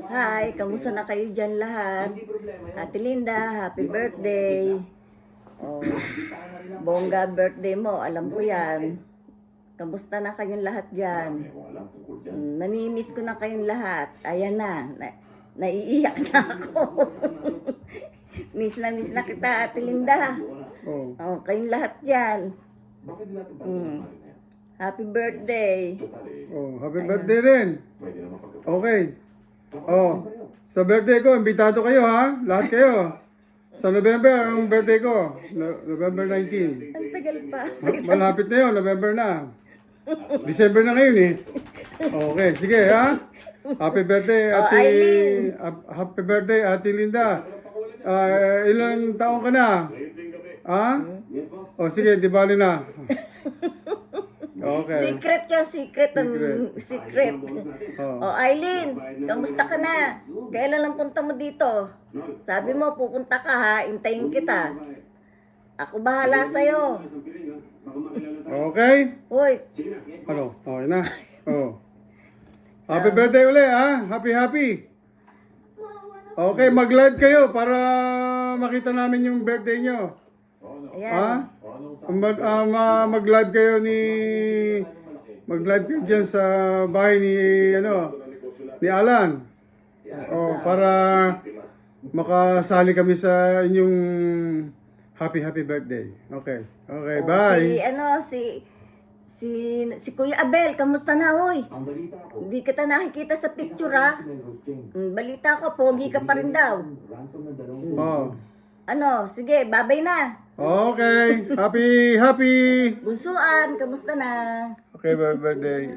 Hi, kamusta na kayo dyan lahat? Ate Linda, happy birthday. Oh, bongga birthday mo, alam ko yan. Kamusta na kayong lahat dyan? Namimiss ko na kayong lahat. Ayan na, naiiyak na ako. Miss na kita, Ate Linda. Oh, kayong lahat dyan. Happy birthday. Oh, happy birthday rin. Okay. Oh, sa birthday ko, imbitado kayo ha? Lahat kayo. Sa November, ang birthday ko. November 19. Ang tagal pa. Malapit na yun, November na. December na ngayon eh. Okay, sige ha? Happy birthday, Ate... happy birthday, Ate Linda. Ilang taon ka na? Ha? O sige, di bali na. Okay. Secret siya, secret. Oh, Aileen, kamusta ka na? Kailan lang punta mo dito? Sabi mo, pupunta ka ha, intayin kita. Ako bahala sa'yo. Okay? Hoy, Ano? Okay na. Oh. Happy birthday uli ha? Happy. Okay, mag-live kayo para makita namin yung birthday nyo. ayan. Ha? Mag-live kayo mag-live kayo dyan sa bahay ni Alan. Oh, para makasali kami sa inyong happy birthday. Okay. Okay, bye. Si Kuya Abel, kamusta na, hoy? Hindi kita nakikita sa picture, ha? Balita ko, pogi ka pa rin daw. Oh. Ano, sige, babay na. Okay. Happy. Bunsuan, kamusta na? Okay, birthday.